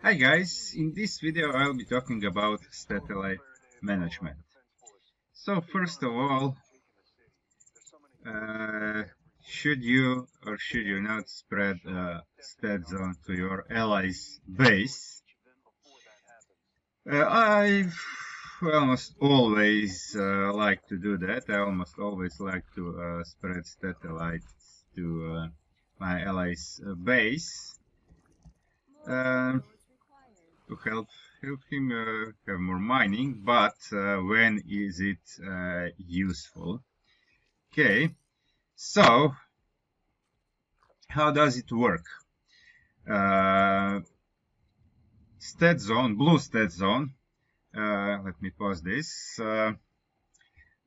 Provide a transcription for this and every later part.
Hi guys, in this video I'll be talking about Stetellite Management. So first of all, uh, should you or should you not spread stat zone to your allies base? I almost always like to do that. I almost always like to spread Stetellites to my allies base. To help him have more mining, but when is it useful? Okay, so how does it work? Stat zone, blue stat zone. Let me pause this.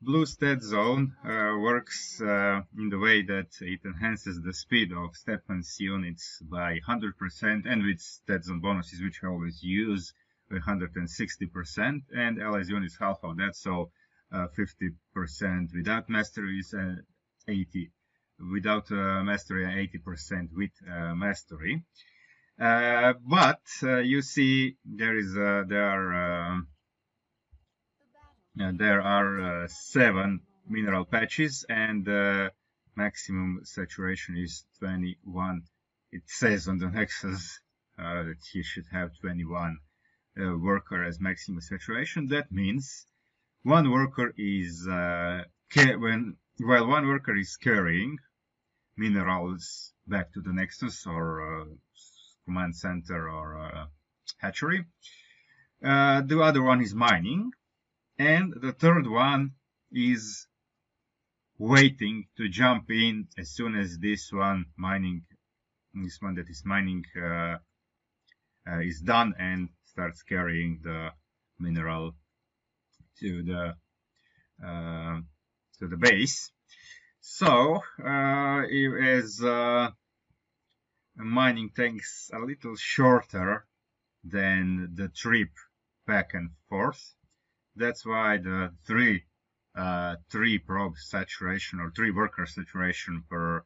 Blue stat zone works in the way that it enhances the speed of Stetmann's units by 100%, and with stat zone bonuses, which I always use, by 160%, and allies units half of that, so 50% without masteries and 80 without mastery and 80% with mastery. But you see, there are 7 mineral patches, and maximum saturation is 21. It says on the nexus that he should have 21 worker as maximum saturation. That means one worker is while one worker is carrying minerals back to the nexus or command center or hatchery, the other one is mining, and the third one is waiting to jump in as soon as this one that is mining is done, and starts carrying the mineral to the base. So as mining takes a little shorter than the trip back and forth, that's why the three probe saturation or 3 worker saturation per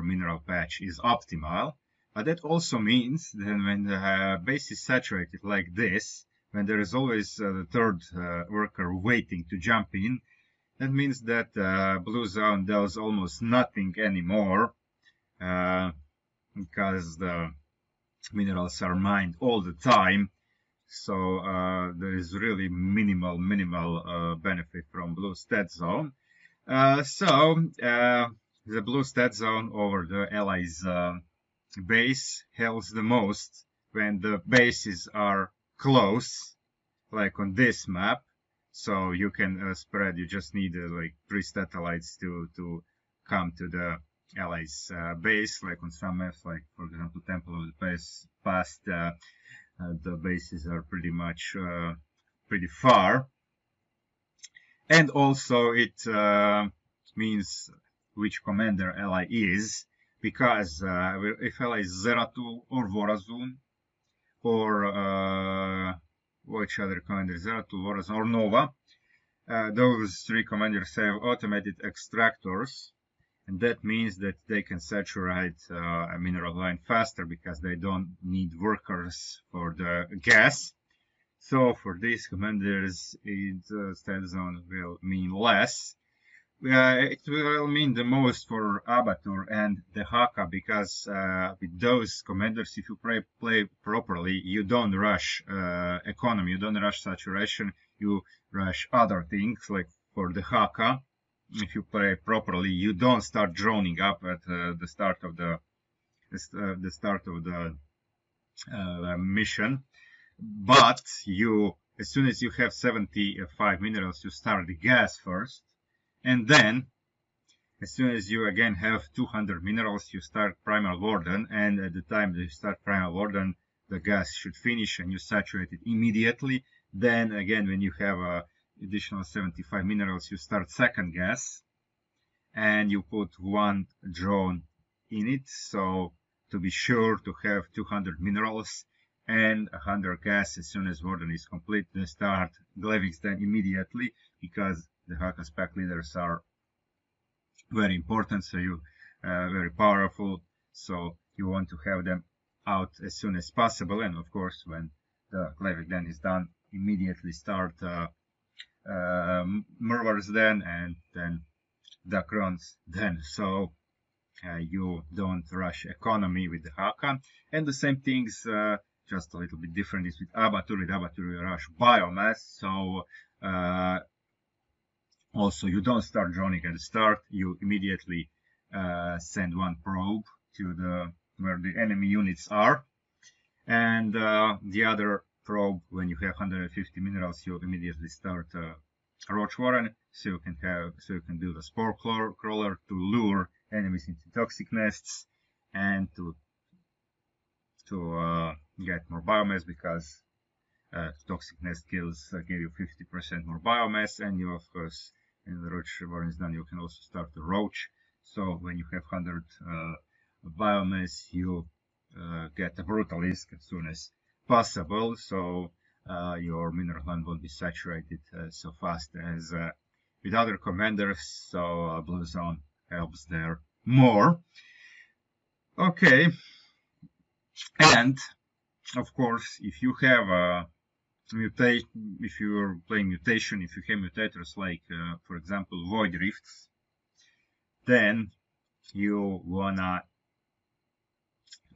mineral patch is optimal. But that also means that when the base is saturated like this, when there is always the third worker waiting to jump in, that means that blue zone does almost nothing anymore, because the minerals are mined all the time. So there is really minimal benefit from blue stat zone. The blue stat zone over the allies base helps the most when the bases are close, like on this map. So you can spread. You just need like 3 Stetellites to come to the allies base, like on some maps, like for example Temple of the Past. The bases are pretty much pretty far, and also it means which commander ally is, because if ally is Zeratul or Vorazun, or which other commander, Zeratul, Vorazun, or Nova, those 3 commanders have automated extractors, and that means that they can saturate a mineral line faster because they don't need workers for the gas. So for these commanders, stat zone will mean less. It will mean the most for Abatur and the Haka, because with those commanders, if you play properly, you don't rush economy, you don't rush saturation, you rush other things. Like for the Haka, if you play properly, you don't start droning up at the start of the mission, but as soon as you have 75 minerals, you start the gas first, and then as soon as you again have 200 minerals, you start Primal Warden, and at the time that you start Primal Warden, the gas should finish and you saturate it immediately. Then again, when you have additional 75 minerals, you start second gas, and you put 1 drone in it, so to be sure to have 200 minerals and 100 gas as soon as Warden is complete. Then start Glevingston immediately, because the Haka's pack leaders are very important, so very powerful, so you want to have them out as soon as possible. And of course, when the Glavik then is done, immediately start Murvers then, and then Dakrons then. So you don't rush economy with the Hakan. And the same things, just a little bit different, is with Abatur. With Abatur you rush biomass. So also you don't start droning at the start. You immediately send one probe to where the enemy units are, and the other probe, when you have 150 minerals, you immediately start Roach Warren, so you can do the spore crawler to lure enemies into toxic nests and to get more biomass, because toxic nest kills give you 50% more biomass, and you, of course, in the Roach Warren is done, you can also start the Roach. So when you have 100 biomass, you get a Brutalisk as soon as possible, so your mineral land won't be saturated so fast as with other commanders, so Blue Zone helps there more. Okay, and of course, if you have a mutation, if you're playing mutation, if you have mutators like, for example, Void Rifts, then you wanna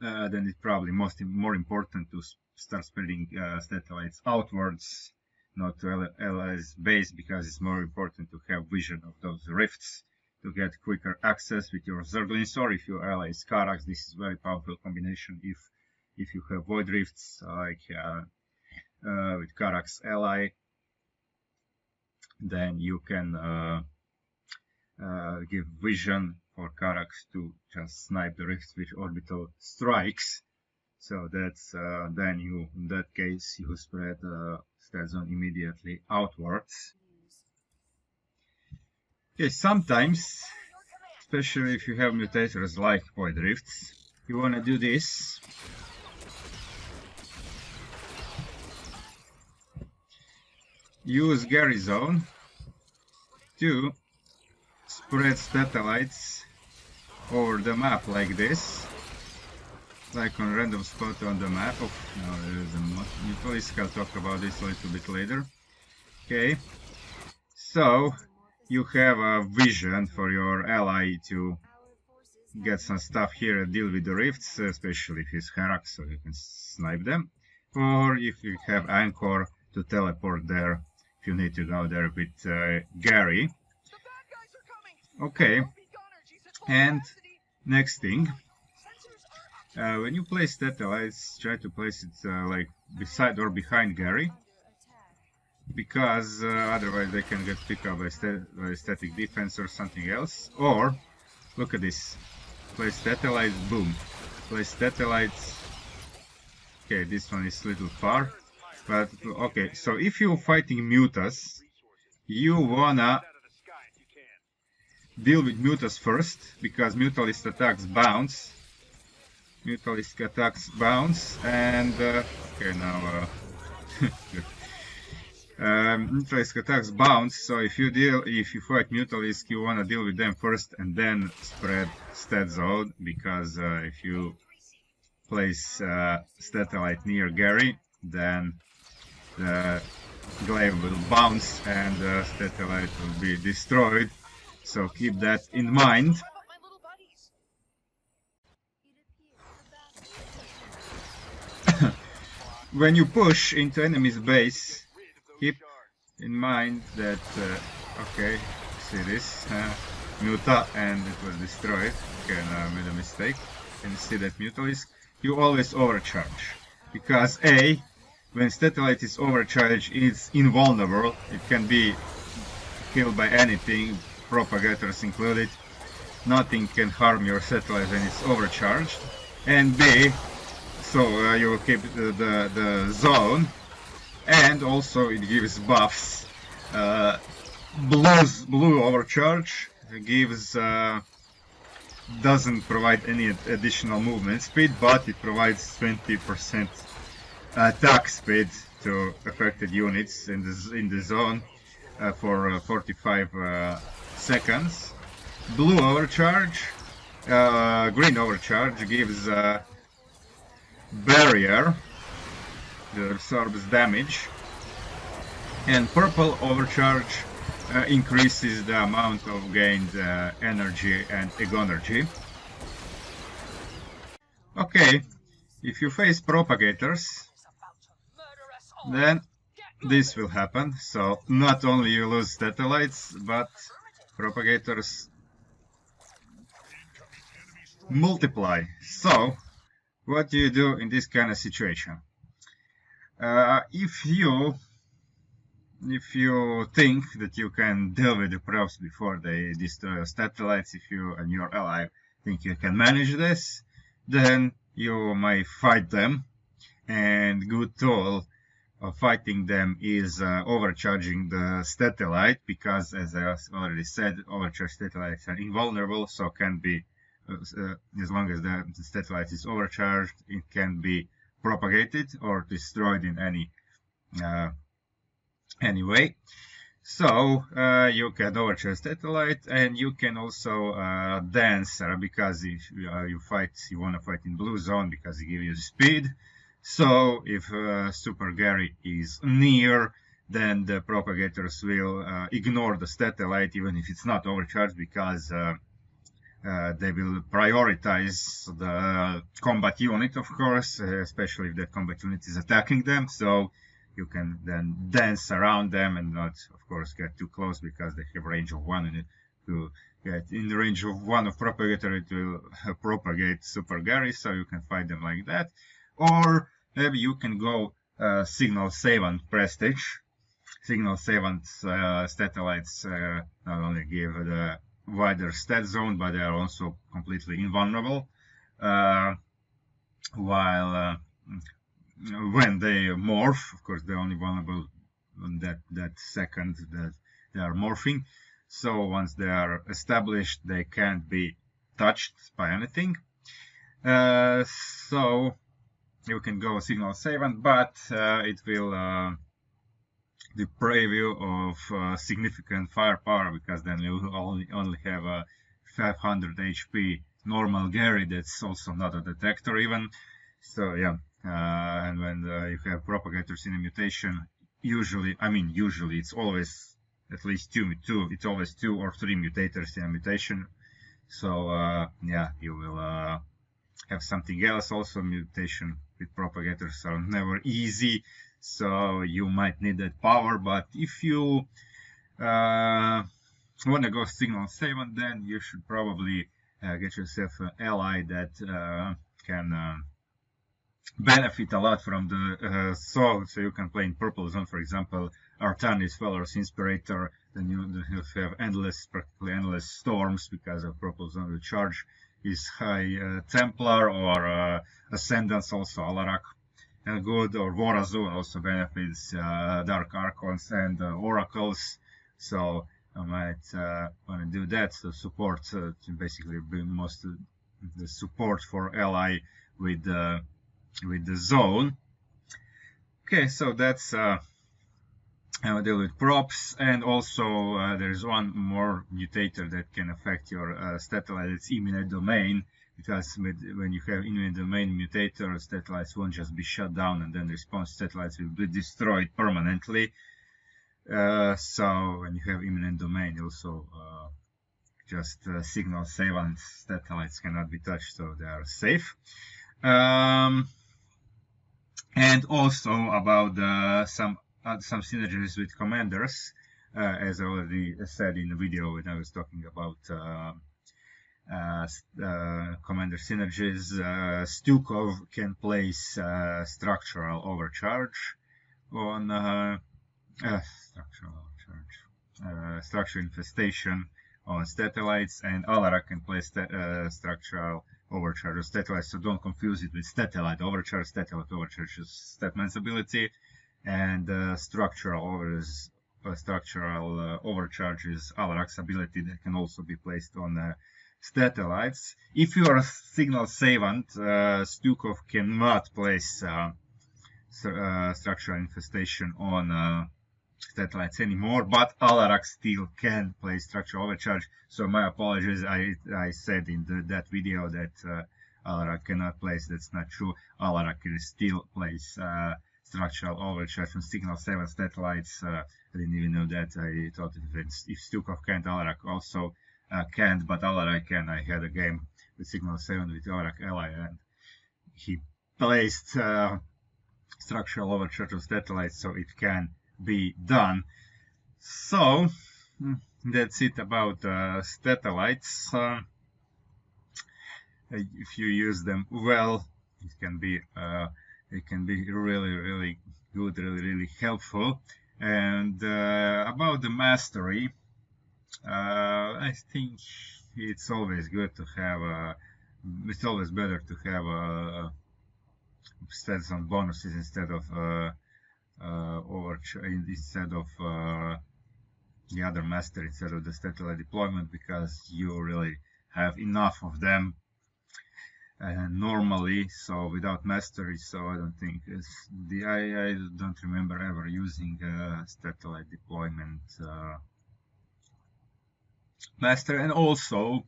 then it's probably more important to start spreading Stetellites outwards, not to allies base, because it's more important to have vision of those rifts to get quicker access with your Zerglings, or if your ally is Karax. This is very powerful combination if you have Void Rifts like with Karax ally, then you can give vision for Karax to just snipe the rifts with orbital strikes. So that's then you, in that case, you spread stat zone immediately outwards. Okay, sometimes, especially if you have mutators like Void Rifts, you want to do this. Use Gary Zone to spread Stetellites over the map like this, like on random spot on the map. Oh, no, there is a Mutalisk. I'll talk about this a little bit later. Okay, so you have a vision for your ally to get some stuff here and deal with the rifts, especially if he's Herax, so you can snipe them. Or if you have Anchor, to teleport there if you need to go there with Gary. Okay, and next thing, when you place Stetellites, try to place it like beside or behind Gary, because otherwise they can get picked up by static defense or something else. Or, look at this, place Stetellites, boom, place Stetellites. Okay, this one is a little far, but okay, so if you're fighting Mutas, you wanna deal with Mutas first, because Mutalist attacks bounce. Mutalist attacks bounce, and okay, now Mutalist attacks bounce. So if you fight Mutalist, you wanna deal with them first and then spread stat zone, because if you place Stetellite near Gary, then the glaive will bounce and Stetellite will be destroyed. So keep that in mind. When you push into enemy's base, keep in mind that okay, see this Muta, and it was destroyed. Okay, now I made a mistake. Can you see that Mutalisk? You always overcharge, because when Stetellite is overcharged, it's invulnerable. It can be killed by anything, propagators included. Nothing can harm your Stetellite when it's overcharged. And B, so you will keep the zone, and also it gives buffs. Blue overcharge gives doesn't provide any additional movement speed, but it provides 20% attack speed to affected units in the zone for 45 seconds. Blue overcharge, green overcharge gives barrier that absorbs damage, and purple overcharge increases the amount of gained energy and egonergy. Okay, if you face propagators, then this will happen. So not only you lose Stetellites, but propagators multiply. So what do you do in this kind of situation? If you think that you can deal with the probes before they destroy your Stetellites, if you and your ally think you can manage this, then you may fight them. And good tool of fighting them is overcharging the Stetellite, because as I already said, overcharged Stetellites are invulnerable, so can be as long as the Stetellite is overcharged, it can be propagated or destroyed in any way. So you can overcharge Stetellite, and you can also dance, because if you want to fight in blue zone because it gives you speed. So if Super Gary is near, then the propagators will ignore the Stetellite even if it's not overcharged, because they will prioritize the combat unit, of course, especially if that combat unit is attacking them. So you can then dance around them and not, of course, get too close, because they have range of 1, and to get in the range of 1 of propagator, it will propagate Super Gary, so you can fight them like that. Or maybe you can go Signal 7 Prestige. Signal 7 Stetellites not only give the wider stat zone, but they are also completely invulnerable. While when they morph, of course, they're only vulnerable on that second that they are morphing. So once they are established, they can't be touched by anything. So you can go Signal 7, but it will deprive you of significant firepower, because then you only have a 500 HP normal Gary that's also not a detector even. So yeah, and when you have propagators in a mutation, usually it's always at least it's always 2 or 3 mutators in a mutation. So yeah, you will have something else. Also, mutation with propagators are never easy, so you might need that power. But if you want to go Signal 7, then you should probably get yourself an ally that can benefit a lot from the so you can play in purple zone, for example, Artanis Feller's Inspirator. Then you have practically endless storms, because of purple zone. The charge is high Templar, or Ascendance, also Alarak, and good, or Vorazun also benefits Dark Archons and Oracles. So I might want to do that. So support to basically bring most the support for ally with the zone. Okay, so that's how I deal with props. And also there's one more mutator that can affect your Stetellite. It's imminent domain, because when you have imminent domain mutator, Stetellites won't just be shut down and then response Stetellites will be destroyed permanently. So when you have imminent domain, also just Signal 7 Stetellites cannot be touched, so they are safe. And also about some synergies with commanders, as I already said in the video when I was talking about commander synergies. Stukov can place structural overcharge on structure infestation on Stetellites, and Alarak can place structural overcharge of Stetellites. So don't confuse it with Stetellite overcharge. Stetellite overcharge is Stetmann's ability, and structural overcharge is Alarak's ability that can also be placed on Stetellites. If you are Signal 7, Stukov cannot place structural infestation on Stetellites anymore, but Alarak still can play structural overcharge. So my apologies, I said in that video that Alarak cannot place. That's not true. Alarak still plays structural overcharge on signal 7 Stetellites. I didn't even know that. I thought if Stukov can't, Alarak also can't, but Alarak can. I had a game with signal 7 with Alarak ally, and he placed structural overcharge of Stetellites, so it can be done. So that's it about Stetellites. If you use them well, it can be really good, really helpful. And about the mastery, I think it's always good to have it's always better to have stats on bonuses instead of instead of the other master, instead of the Stetellite deployment, because you really have enough of them normally. So without mastery, so I don't think I don't remember ever using Stetellite deployment master. And also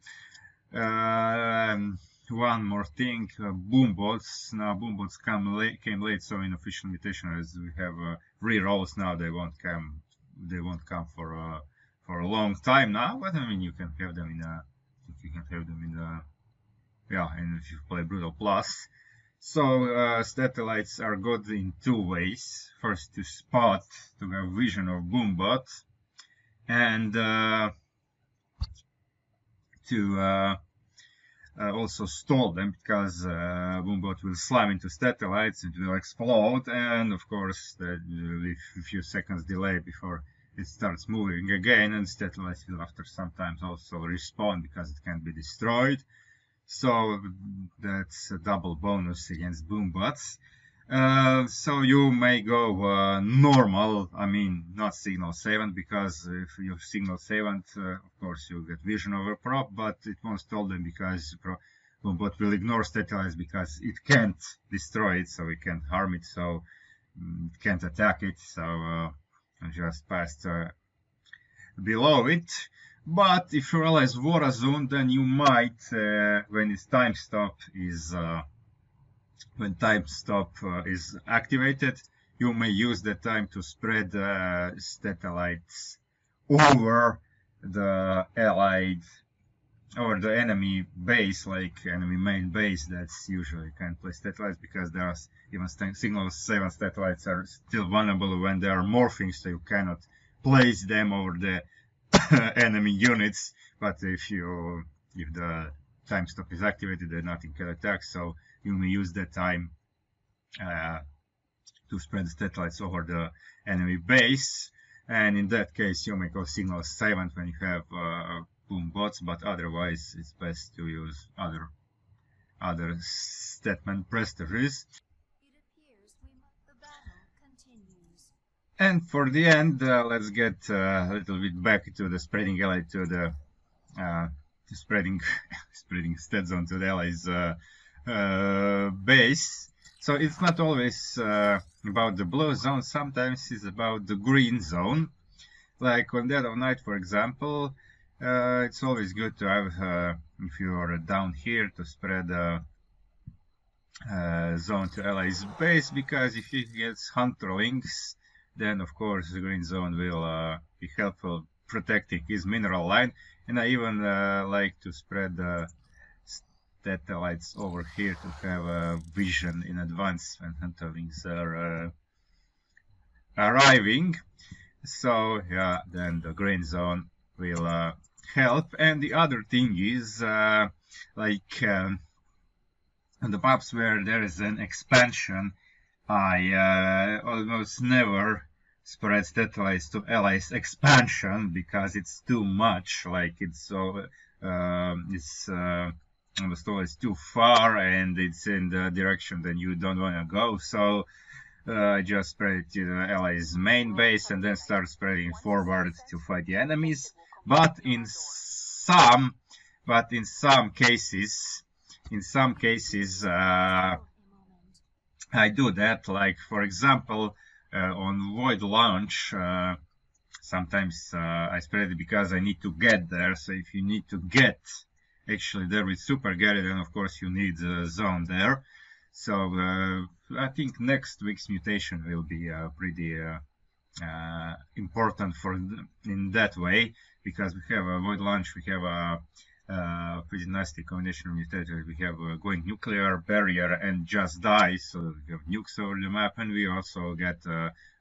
one more thing, boom bots. Now boom bots came late, so in official invitation, as we have re-rolls now, they won't come for a long time now. But I mean, you can have them and if you play Brutal Plus. So Stetellites are good in two ways. First, to spot, to have vision of Boombot, and to also stall them, because Boombot will slam into Stetellites, it will explode, and of course there will be a few seconds delay before it starts moving again, and Stetellites will after some time also respawn because it can be destroyed. So that's a double bonus against Boombots. So you may go normal, I mean not signal 7, because if you signal 7, of course you get vision over prop, but it won't stall them because Boombot will ignore Stetellites because it can't destroy it, so it can't harm it, so it can't attack it, so just passed below it. But if you realize Warazone, then you might, when its time stop is is activated, you may use that time to spread Stetellites over the allied or the enemy base, like enemy main base. That's usually can't play Stetellites because there are even signal 7 Stetellites are still vulnerable when they are morphing, so you cannot place them over the enemy units. But if the time stop is activated, then nothing can attack, so you may use that time to spread the Stetellites over the enemy base, and in that case you may go signal 7 when you have boom bots, but otherwise it's best to use other Stetmann prestiges. And for the end, let's get a little bit back to the spreading ally, to the spreading stat zone to the allies base. So it's not always about the blue zone, sometimes it's about the green zone. Like on Dead of Night, for example, it's always good to have, if you are down here, to spread zone to allies base, because if he gets hunterlings, then of course the green zone will be helpful protecting his mineral line. And I even like to spread the Stetellites over here to have vision in advance when hunterlings are arriving. So yeah, then the green zone will help. And the other thing is, like on the maps where there is an expansion, I almost never spread Stetellites to allies expansion because it's too much. Like it's almost always too far, and it's in the direction that you don't want to go. So I just spread it to the allies' main base and then start spreading forward to fight the enemies. But in some cases, I do that. Like for example, on Void Launch, sometimes I spread it because I need to get there. So if you need to get actually there with Super Gary, then of course you need zone there. So I think next week's mutation will be pretty important in that way, because we have a void launch, we have a pretty nasty combination of mutators. We have going nuclear, barrier, and just die, so we have nukes over the map, and we also get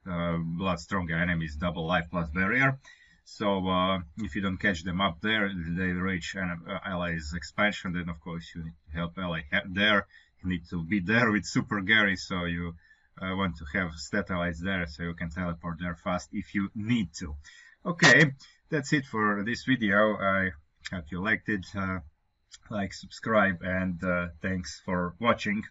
blood stronger enemies, double life plus barrier. So if you don't catch them up there, they reach allies expansion, then of course you need to help ally there. You need to be there with Super Gary, so you want to have Stetellites there, so you can teleport there fast if you need to. Okay, that's it for this video. I hope you liked it. Like, subscribe, and thanks for watching.